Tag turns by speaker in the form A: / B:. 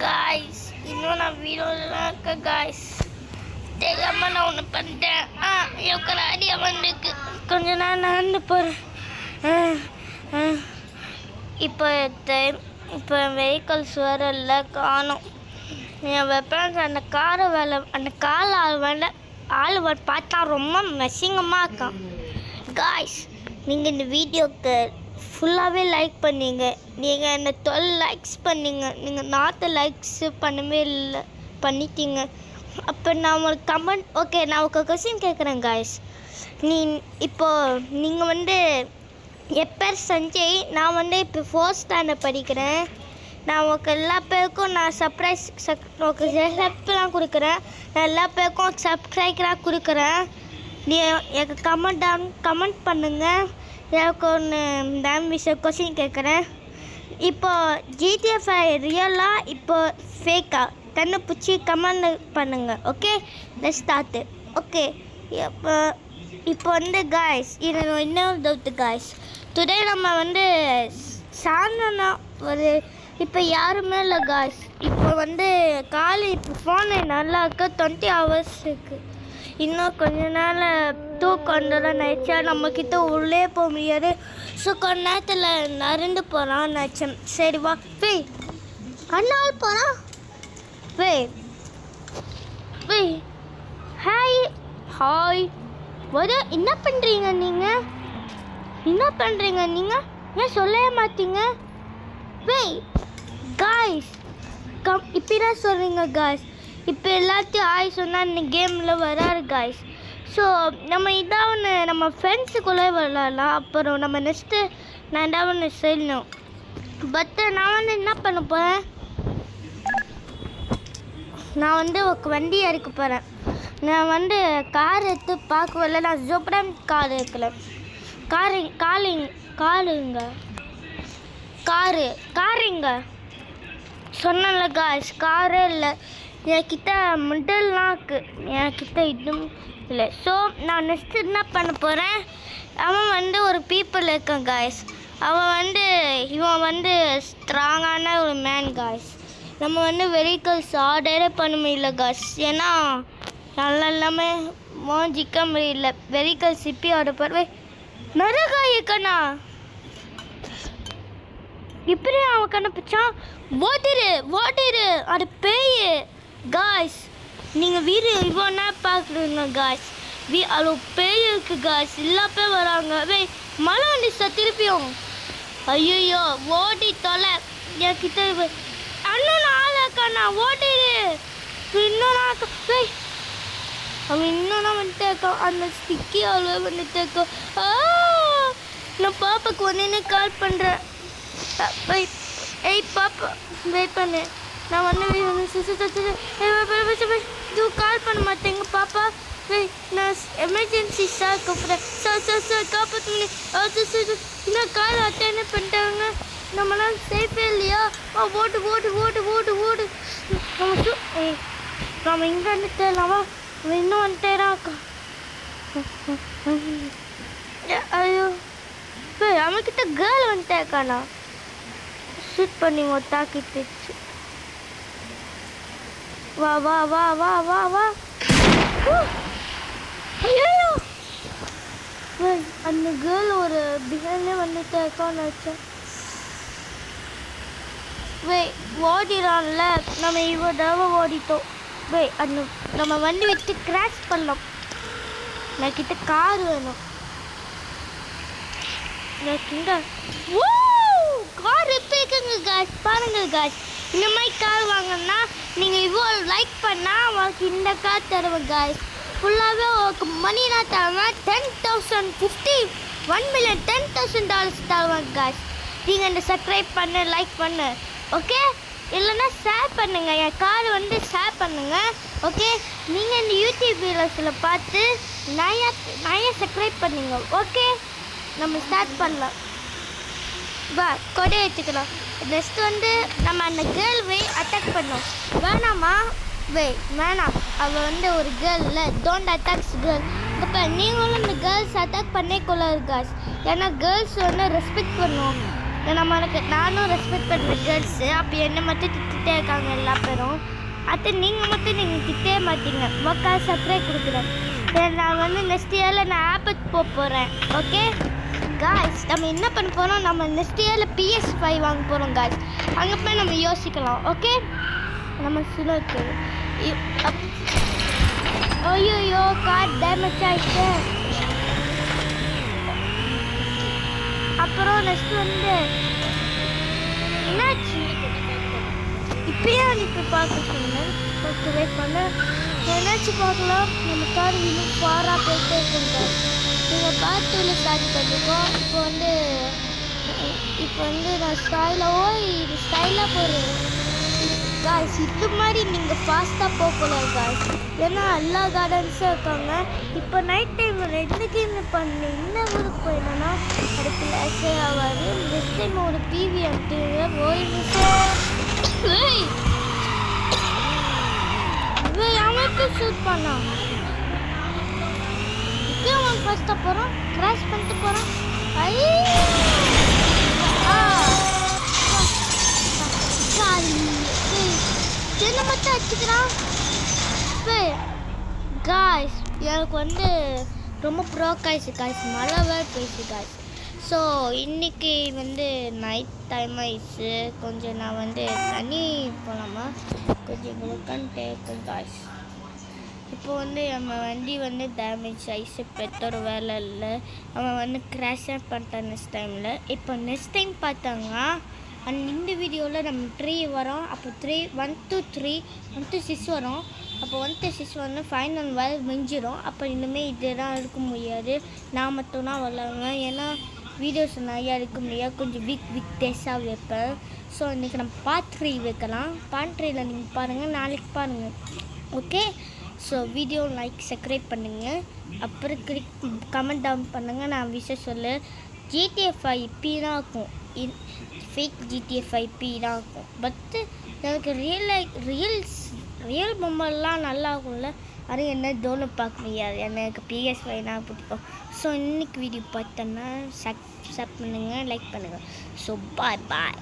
A: Guys இன்னும் நான் வீடியோவில் இருக்க காய்ஸ் தெரியாமல் நான் ஒன்று பண்ணிட்டேன். எனக்கு ஒரு ஐடியா வந்துருக்கு. கொஞ்ச நேரம் நடந்து போகிறேன். இப்போ வெஹிக்கல்ஸ் வேறு இல்லை காணும். என் வெப்பன்ஸ் அந்த காரை வேலை அந்த கால் ஆள் பார்த்தா ரொம்ப மெஸ்ஸிங்கமாக இருக்கான். காய்ஸ் நீங்கள் இந்த வீடியோக்கு ஃபுல்லாகவே லைக் பண்ணீங்க. நீங்கள் என்ன 12 லைக்ஸ் பண்ணீங்க. நீங்கள் 4 லைக்ஸ் பண்ணவே இல்லை பண்ணிட்டீங்க. அப்போ நான் ஒரு கமெண்ட் ஓகே நான் ஒரு கொஸ்டின் கேட்குறேன் காய்ஸ். நீங்கள் என் பேர் சஞ்சய். நான் இப்போ 4th ஸ்டாண்டர்ட் படிக்கிறேன். நான் உங்களுக்கு எல்லா பேருக்கும் நான் சப்ஸ்கிரைப்லாம் கொடுக்குறேன். நான் எல்லா பேருக்கும் சப்ஸ்கிரைப்லாம் கொடுக்குறேன். நீ எனக்கு கமெண்ட் பண்ணுங்கள். எனக்கு ஒன்று விஷயம் கொஸ்டின் கேட்குறேன். இப்போ GTA 5 ரியலாக இப்போ ஃபேக்கா கண்டுபிடிச்சி கமெண்ட் பண்ணுங்கள். Okay let's start. ஓகே இப்போ காய்ஸ் இது இன்னொரு டவுட்டு காய்ஸ். டுடே நம்ம சாயந்தரம்னா இப்போ யாருமே இல்லை காய்ஸ். இப்போ ஃபோனு நல்லா இருக்கு. 20 hours இருக்குது. இன்னும் கொஞ்ச நாள் தூக்கம் வந்தெல்லாம் நினச்சா நம்மக்கிட்ட உள்ளே போக முடியாது. ஸோ கொஞ்ச நேரத்தில் நடந்து போகிறான்னு நினச்சேன். சரி வா போய் கண்ணால் போகிறான். ஹாய் என்ன பண்ணுறீங்க நீங்கள்? ஏன் சொல்லவே மாட்டீங்க? காய்ஸ் இப்படி தான் சொல்கிறீங்க காய்ஸ். இப்போ எல்லாத்தையும் சொன்னால் இந்த கேமில் வராது காய்ஸ். ஸோ நம்ம நம்ம ஃப்ரெண்ட்ஸுக்குள்ளே விளாடலாம். அப்புறம் நம்ம நெக்ஸ்ட்டு நான் ஒன்று செய்யணும். பட் நான் என்ன பண்ண போகிறேன், நான் ஒரு வண்டி எடுக்க போகிறேன். நான் கார் எடுத்து பார்க்கவில்லை. நான் ஜோப்டன் கார் எடுக்கல. காருங்க சொன்னல காய்ஸ். காரே இல்லை என்கிட்ட. மிடல்லாம் இருக்குது என்கிட்ட. இதுவும் இல்லை. ஸோ நான் நெக்ஸ்ட்டு என்ன பண்ண போகிறேன், அவன் ஒரு பீப்புள் இருக்கான் காய்ஸ். இவன் ஸ்ட்ராங்கான ஒரு மேன் காய்ஸ். நம்ம வெஹிக்கல்ஸ் ஆர்டரே பண்ண முடியல காய்ஸ். ஏன்னா நல்லா எல்லாமே மோஞ்சிக்க முடியல. வெஹிக்கல்ஸ் இப்படி ஆர்டர் பண்ணுவேன். நிறைய இருக்கண்ணா இப்படி அவன் கண்டுபிடிச்சான். ஓட்டிரு அது பேய் காய்ஸ். நீங்கள் வீடு இவ்வளோ பார்க்குறீங்க காய்ஸ். அவ்வளோ பேய் இருக்குது காய்ஸ். எல்லா பேர் வராங்க. மழை வந்துச்சா திருப்பியும். ஐயோ ஓட்டி தொலை என்கிட்ட. அண்ணன் ஆளாக்கண்ணா ஓட்டிடு. அவன் இன்னொன்னா வந்துட்டே இருக்கான். அந்த ஸ்டிக்கி அவ்வளோ வந்துட்டே இருக்கான். நான் பாப்பாக்கு ஒன்னே கால் பண்ணுறேன். பாப்பா வெயிட் பண்ணு. நான் கால் பண்ண மாட்டேங்க பாப்பா. நான் எமர்ஜென்சி சார் கூப்பிட்றேன். சார் காப்பாற்றுங்க. இன்னும் கால் அட்டெண்ட் பண்ணிட்டாங்க. நம்மளாம் சேஃபே இல்லையா? ஓடு நம்ம இங்கே வந்துட்டேலாமா? இன்னும் வந்துட்டேராக்கா. ஐயோ அவன்கிட்ட கேர்ள் வந்துட்டேக்காண்ணா. ஷூட் பண்ணி தாக்கிட்டு. வா ஐயோ அந்த கேர்ள் ஒரு பிஹைண்ட்லே வந்துட்டு இருக்கான்னு நினச்சேன். ஓடிடான்ல. நம்ம இவ்வளோ தடவை ஓடிட்டோம். நம்ம வண்டி வச்சு கிராஷ் பண்ணலாம். நான் கிட்ட கார் வேணும். கார் இருக்குங்க காய்ஸ். பாருங்க காய்ஸ். இந்த மாதிரி கார் வாங்கினா நீங்கள் இவ்வளோ லைக் பண்ணால் உங்களுக்கு இந்த கார் தருவேன் காய்ஸ். ஃபுல்லாகவே உங்களுக்கு மணி நான் தருவேன். 10,000 $1 million $10,000 தருவேன் காய்ஸ். நீங்கள் இந்த சப்ஸ்கிரைப் பண்ணு லைக் பண்ணு. ஓகே இல்லைன்னா ஷேர் பண்ணுங்கள். என் கார் ஷேர் பண்ணுங்கள். ஓகே நீங்கள் இந்த யூடியூப் வீடியோஸில் பார்த்து நிறைய சப்ஸ்கிரைப் பண்ணுங்க. ஓகே நம்ம ஸ்டார்ட் பண்ணலாம். கொடை வச்சுக்கலாம். நெக்ஸ்ட் நம்ம அந்த கேர்ள் அட்டாக் பண்ணோம். வேணாமா? வேணாம். அவள் ஒரு கேர்ள். Don't attacks girl. இப்போ நீங்களும் இந்த கேர்ள்ஸ் அட்டாக் பண்ணே கொள்ளாது காய்ஸ். ஏன்னா கேர்ள்ஸ் ரெஸ்பெக்ட் பண்ணுவோம். நம்மளுக்கு நானும் ரெஸ்பெக்ட் பண்ணுற கேர்ள்ஸு அப்போ என்னை மட்டும் திட்டிகிட்டே இருக்காங்க எல்லா பேரும். அது நீங்கள் மட்டும் திட்டவே மாட்டீங்க. உக்காக சப்ஸ்கிரைப் கொடுக்குறேன். நான் வந்து நெக்ஸ்ட் இயரில் நான் ஆப்புக்கு போக போகிறேன். ஓகே காய்ஸ், நம்ம என்ன பண்ண போகிறோம், நம்ம நெக்ஸ்ட் இயரில் PS5 வாங்க போகிறோம் காய்ஸ். அங்கே போய் நம்ம யோசிக்கலாம். ஓகே நம்ம சுலோக்கு ஐயோ கார் டேமேஜ் ஆகிடுச்சு. அப்புறம் நெக்ஸ்ட் வந்து என்னாச்சு இப்பயே இப்போ பார்க்க சொன்னேன். ஓகே வெயிட் பண்ண என்னாச்சு பார்க்கலாம். நம்ம கார் இன்னும் ஃபாராக போயிட்டே இருக்குங்க. நீங்கள் பார்த்து ஸ்டார்ட் பண்ணிக்கோம். இப்போ வந்து நான் இது ஸ்டைலாக போகிறேன் காய்ஸ். இது மாதிரி நீங்கள் ஃபாஸ்ட்டாக போகக்கூடாது காய்ஸ், ஏன்னா எல்லா கார்டன்ஸும் இருக்காங்க. இப்போ நைட் டைம் 2 கேம் பண்ணு என்ன ஊருக்கு போயிடனா அடுத்து லேஸே ஆகாது. நெக்ஸ்ட் டைம் ஒரு PVM அவன் ஷூட் பண்ணான். இப்போ அவன் ஃபாஸ்ட்டாக போகிறான், கிராஷ் பண்ணிட்டு போகிறான். என்ன மட்டும் அடிச்சுக்கிறான் காய்ஸ். எனக்கு வந்து ரொம்ப ப்ரோக் ஆயிடுச்சு காய்ஸ், மழை வேறு போயிடுச்சு காய்ஸ். ஸோ இன்றைக்கி வந்து நைட் டைம் ஆயிடுச்சு. கொஞ்சம் நான் வந்து தண்ணி போகலாமா, கொஞ்சம் உட்காந்துட்டே இருக்கேன் காய்ஸ். இப்போ வந்து நம்ம வண்டி வந்து டேமேஜ் ஆயிடுச்சு, பெட்ரோல் வேலை இல்லை. அவன் வந்து கிராஷாக பண்ணிட்டான் நெக்ஸ்ட் டைமில். இப்போ நெக்ஸ்ட் டைம் பார்த்தாங்கன்னா இந்த வீடியோவில் நம்ம 3 வரோம். அப்போ 1 to 3 1 to 6 வரும். அப்போ 1 to 6 வந்து ஃபைனல் வேலை மிஞ்சிடும். அப்போ இனிமேல் இதெல்லாம் இருக்க முடியாது, நான் மட்டும்தான் விளாடுவேன். ஏன்னா வீடியோஸ் நிறையா இருக்க முடியாது, கொஞ்சம் வீக் டேஸாக வைப்பேன். ஸோ இன்றைக்கி நம்ம பார்ட் 3 வைக்கலாம். பார்ட் 3ல் நீங்கள் பாருங்கள், நாளைக்கு பாருங்கள். Okay so video like subscribe பண்ணுங்கள், அப்புறம் கமெண்ட் டவுன் பண்ணுங்கள். நான் விஷயம் சொல்ல GTA 5 தான் இருக்கும், ஃபேக் GTA 5 தான் இருக்கும். பட்டு எனக்கு ரியல் பொம்மைலாம் நல்லா இருக்கும்ல, அது என்ன தோணு பார்க்க முடியாது. எனக்கு PS5 தான் பிடிக்கும். ஸோ இன்றைக்கி வீடியோ பார்த்தோன்னா சப்ஸ்கிரைப் பண்ணுங்கள், லைக் பண்ணுங்கள். So bye.